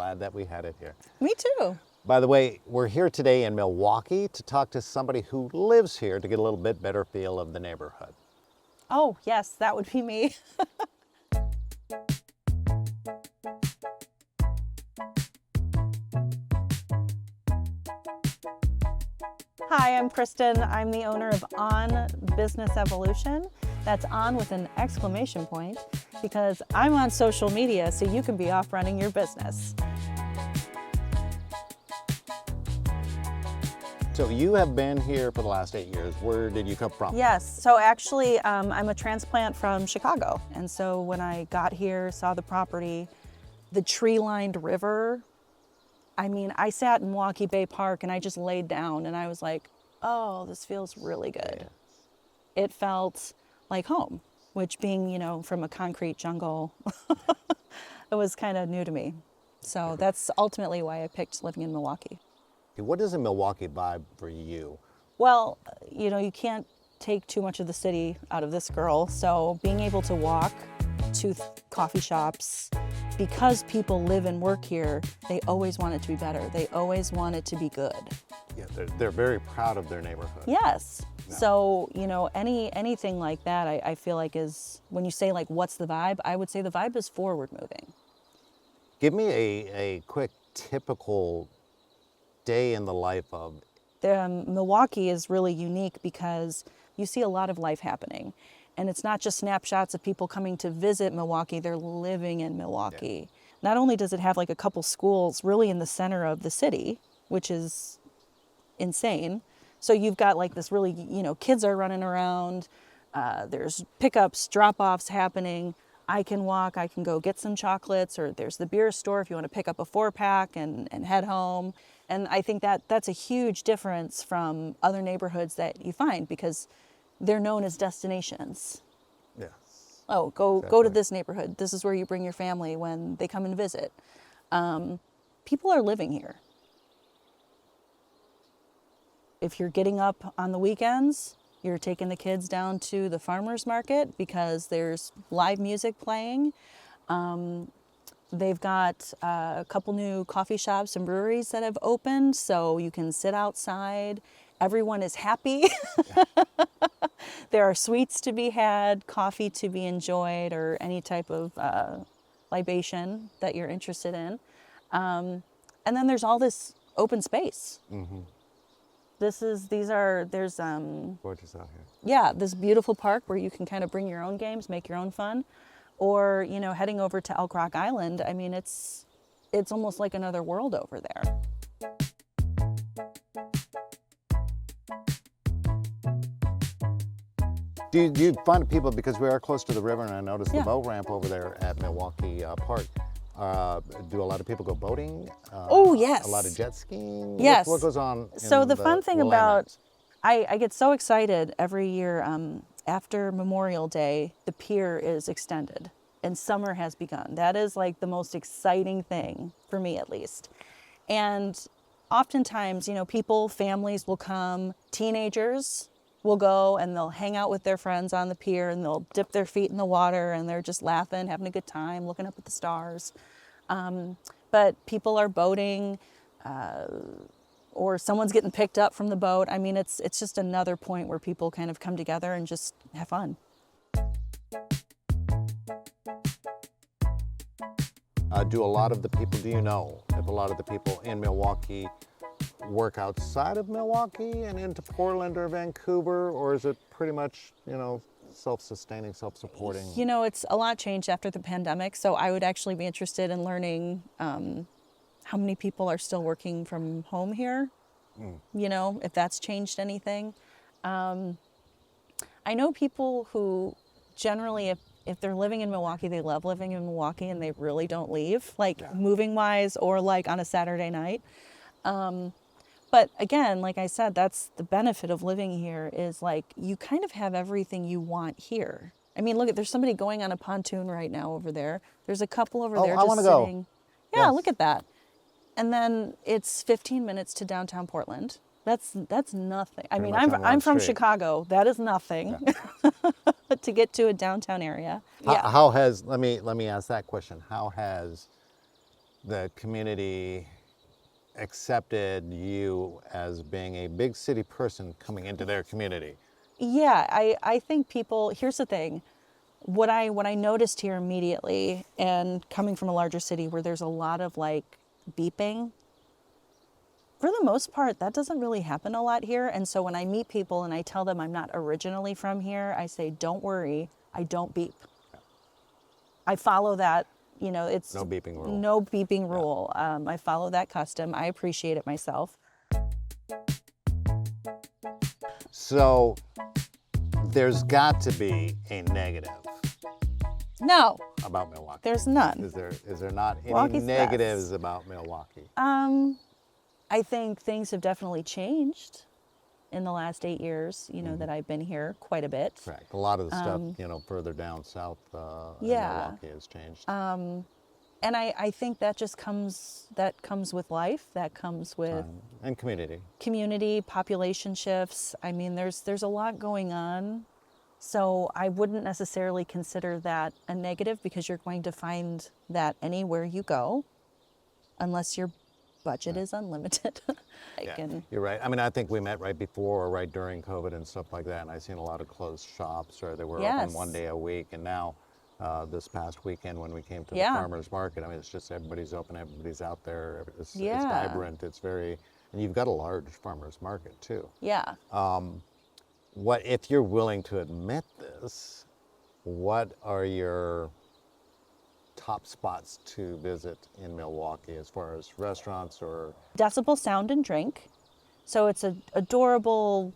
glad that we had it here. Me too. By the way, we're here today in Milwaukee to talk to somebody who lives here to get a little bit better feel of the neighborhood. Oh, yes, that would be me. Hi, I'm Kristen. I'm the owner of On Business Evolution. That's on with an exclamation point because I'm on social media so you can be off running your business. So you have been here for the last 8 years. Where did you come from? Yes, so actually I'm a transplant from Chicago. And so when I got here, saw the property, the tree-lined river, I mean, I sat in Milwaukie Bay Park and I just laid down and I was like, oh, this feels really good. Yeah. It felt like home, which being, you know, from a concrete jungle, it was kind of new to me. So that's ultimately why I picked living in Milwaukee. What is a Milwaukee vibe for you? Well, you know, you can't take too much of the city out of this girl. So being able to walk to coffee shops, because people live and work here, they always want it to be better. They always want it to be good. Yeah, they're very proud of their neighborhood. Yes. No. So, you know, anything like that, I feel like is, when you say like, what's the vibe? I would say the vibe is forward moving. Give me a quick typical day in the life of... Milwaukee is really unique because you see a lot of life happening. And it's not just snapshots of people coming to visit Milwaukee, they're living in Milwaukee. Yeah. Not only does it have like a couple schools really in the center of the city, which is insane. So you've got like this really, you know, kids are running around, there's pickups, drop-offs happening. I can walk, I can go get some chocolates, or there's the beer store if you want to pick up a 4-pack and head home. And I think that's a huge difference from other neighborhoods that you find because they're known as destinations. Yes. Oh, go to this neighborhood. This is where you bring your family when they come and visit. People are living here. If you're getting up on the weekends, you're taking the kids down to the farmers market because there's live music playing. They've got a couple new coffee shops and breweries that have opened, so you can sit outside. Everyone is happy. There are sweets to be had, coffee to be enjoyed, or any type of libation that you're interested in. And then there's all this open space. Mm-hmm. There's gorgeous out here. Yeah, this beautiful park where you can kind of bring your own games, make your own fun, or you know, heading over to Elk Rock Island. I mean, it's almost like another world over there. Do you find people, because we are close to the river, and I noticed the boat ramp over there at Milwaukie Park. Do a lot of people go boating? Oh, yes. A lot of jet skiing? Yes. What goes on? So the fun thing about, I get so excited every year after Memorial Day, the pier is extended and summer has begun. That is like the most exciting thing for me, at least. And oftentimes, you know, families will come, teenagers will go and they'll hang out with their friends on the pier and they'll dip their feet in the water and they're just laughing, having a good time, looking up at the stars. But people are boating, or someone's getting picked up from the boat. I mean, it's just another point where people kind of come together and just have fun. Do you know if a lot of the people in Milwaukee work outside of Milwaukee and into Portland or Vancouver, or is it pretty much, you know, self-sustaining, self-supporting? You know, it's a lot changed after the pandemic, so I would actually be interested in learning how many people are still working from home here, you know, if that's changed anything. I know people who generally, if they're living in Milwaukee, they love living in Milwaukee and they really don't leave, like moving wise or like on a Saturday night. But again, like I said, that's the benefit of living here is like you kind of have everything you want here. I mean, look, there's somebody going on a pontoon right now over there. There's a couple over there just sitting. Yeah, look at that. And then it's 15 minutes to downtown Portland. That's nothing. I mean, I'm from Chicago. That is nothing to get to a downtown area. How has, let me ask that question. How has the community accepted you as being a big city person coming into their community? Yeah, I think people, here's the thing. What I noticed here immediately, and coming from a larger city where there's a lot of like beeping, for the most part, that doesn't really happen a lot here. And so when I meet people and I tell them I'm not originally from here, I say, don't worry, I don't beep. I follow that, it's No beeping rule. no beeping rule. I follow that custom. I appreciate it myself. So there's got to be a negative No, about Milwaukee. there's none. Is there not any Milwaukee's the negatives best. about Milwaukee? I think things have definitely changed in the last 8 years, that I've been here quite a bit. Correct. A lot of the stuff, further down south in Yeah. Milwaukee has changed. And I think that just comes with life. That comes with And community. community, population shifts. I mean, there's a lot going on. So I wouldn't necessarily consider that a negative, because you're going to find that anywhere you go, unless your budget is unlimited. You're right. I mean, I think we met right before or right during COVID and stuff like that, and I've seen a lot of closed shops, or they were open one day a week. And now, this past weekend when we came to the farmers market, I mean, it's just everybody's open, everybody's out there, it's vibrant, it's very, and you've got a large farmers market too. Yeah. What, if you're willing to admit this, what are your top spots to visit in Milwaukee as far as restaurants or? Decibel Sound and Drink. So it's an adorable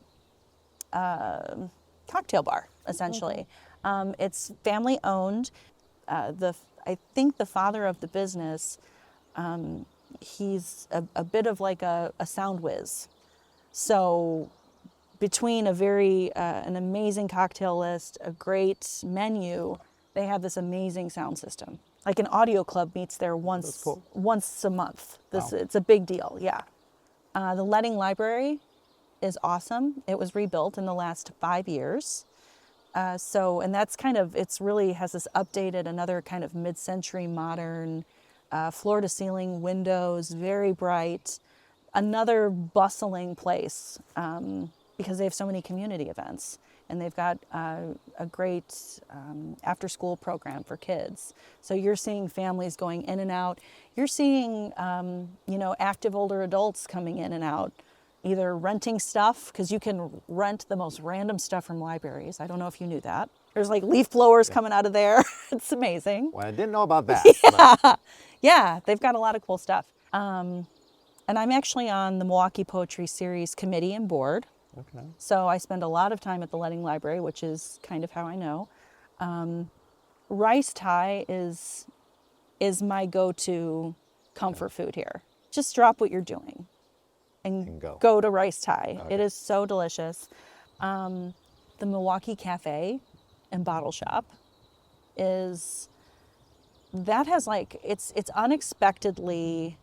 cocktail bar, essentially. It's family owned. I think the father of the business, he's a bit of like a sound whiz. So between an amazing cocktail list, a great menu, they have this amazing sound system. Like an audio club meets there once a month. It's a big deal, yeah. The Letting Library is awesome. It was rebuilt in the last 5 years. And that's it's really has this updated, another kind of mid-century modern, floor to ceiling windows, very bright, another bustling place, because they have so many community events. And they've got a great after school program for kids. So you're seeing families going in and out. You're seeing, active older adults coming in and out, either renting stuff, because you can rent the most random stuff from libraries. I don't know if you knew that. There's like leaf blowers coming out of there. It's amazing. Well, I didn't know about that. Yeah, they've got a lot of cool stuff. And I'm actually on the Milwaukie Poetry Series committee and board. Okay. So I spend a lot of time at the Letting Library, which is kind of how I know. Rice Thai is my go-to comfort food here. Just drop what you're doing and go to Rice Thai. Okay. It is so delicious. The Milwaukie Cafe and Bottle Shop has it's unexpectedly,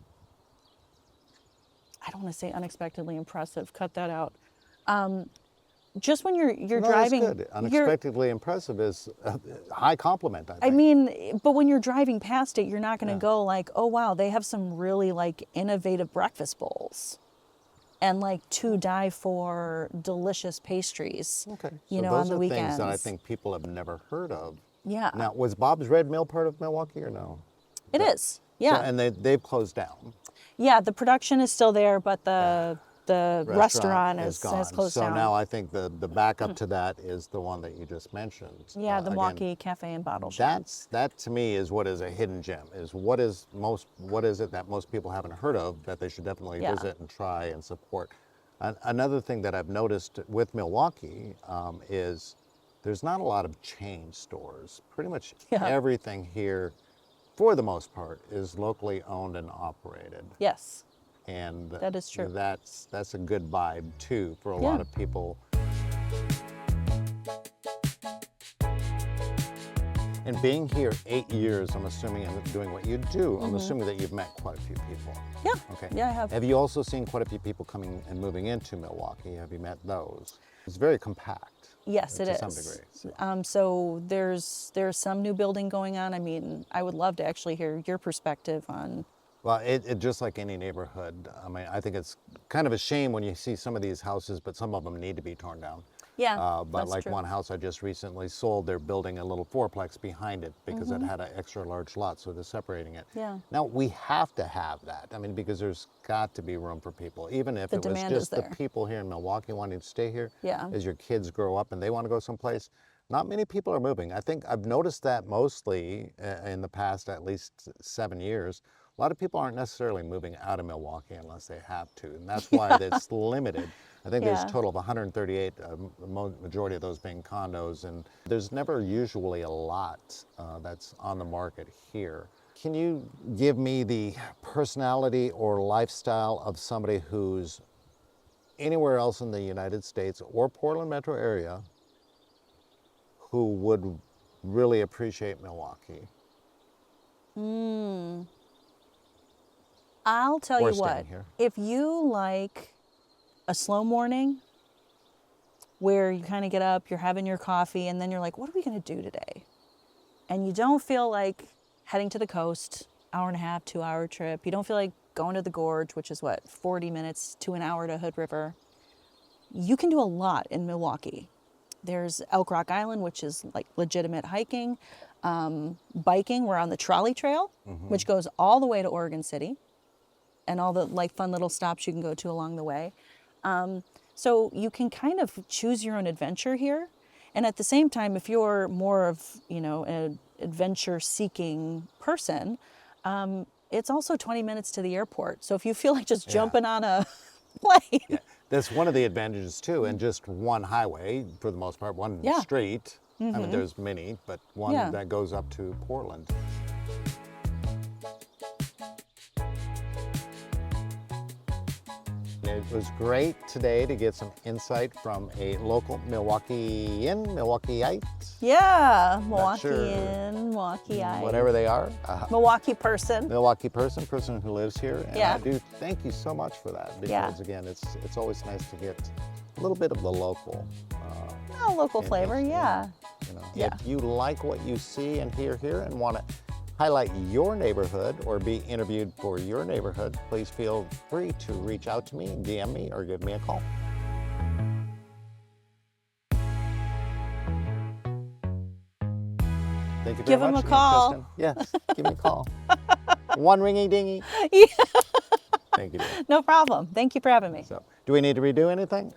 I don't want to say unexpectedly impressive, cut that out. Just when you're driving, that's good. Unexpectedly impressive is a high compliment, I think. I mean, but when you're driving past it, you're not going to go like, oh wow, they have some really like innovative breakfast bowls, and like to die for delicious pastries. Okay. On the weekends. Those are things that I think people have never heard of. Yeah. Now, was Bob's Red Mill part of Milwaukee or no? It is. Yeah. So, and they've closed down. Yeah, the production is still there, but the restaurant has closed down. So now I think the backup to that is the one that you just mentioned. Yeah, the Milwaukie Cafe and Bottle Shop. That to me is what is a hidden gem. Is what is it that most people haven't heard of that they should definitely visit and try and support. Another thing that I've noticed with Milwaukee is there's not a lot of chain stores. Pretty much everything here, for the most part, is locally owned and operated. Yes. And that is true. That's a good vibe too for a lot of people. And being here 8 years, I'm assuming, and doing what you do, I'm assuming that you've met quite a few people. Yeah. Okay. Yeah, I have. Have you also seen quite a few people coming and moving into Milwaukee? Have you met those? It's very compact. Yes, it is. To some degree. So there's some new building going on. I mean, I would love to actually hear your perspective on Well, it just like any neighborhood. I mean, I think it's kind of a shame when you see some of these houses, but some of them need to be torn down. Yeah, But that's like true. one house I just recently sold, they're building a little fourplex behind it because it had an extra large lot, so they're separating it. Yeah. Now we have to have that. I mean, because there's got to be room for people, even if The it was demand is just the there. people here in Milwaukee wanting to stay here. Yeah. As your kids grow up and they want to go someplace, not many people are moving. I think I've noticed that mostly in the past at least 7 years. A lot of people aren't necessarily moving out of Milwaukee unless they have to, and that's why it's limited. I think there's a Yeah. total of 138, majority of those being condos, and there's never usually a lot that's on the market here. Can you give me the personality or lifestyle of somebody who's anywhere else in the United States or Portland metro area who would really appreciate Milwaukee? I'll tell Or you staying what, here. if you like a slow morning where you kind of get up, you're having your coffee, and then you're like, what are we going to do today? And you don't feel like heading to the coast, hour and a half, 2 hour trip. You don't feel like going to the gorge, which is what, 40 minutes to an hour to Hood River. You can do a lot in Milwaukee. There's Elk Rock Island, which is like legitimate hiking. Biking, we're on the trolley trail, which goes all the way to Oregon City, and all the like fun little stops you can go to along the way. So you can kind of choose your own adventure here. And at the same time, if you're more of, an adventure seeking person, it's also 20 minutes to the airport. So if you feel like just jumping on a plane, Yeah, that's one of the advantages too, and just one highway for the most part, one Yeah. street. I mean, there's many, but one Yeah. that goes up to Portland. It was great today to get some insight from a local Milwaukeeite, yeah, sure. Milwaukeean, Milwaukeeite, whatever they are, Milwaukee person. Milwaukee person who lives here. And Yeah. I do thank you so much for that, because Yeah. again, it's always nice to get a little bit of the local. Oh, local flavor, yeah. You know, Yeah. if you like what you see and hear here and want to highlight your neighborhood or be interviewed for your neighborhood, please feel free to reach out to me, DM me, or give me a call. Thank you very Give him much a again, call. Kristen. Yes, give me a call. One ringy dingy. Yeah. Thank you, dear. No problem. Thank you for having me. So, do we need to redo anything?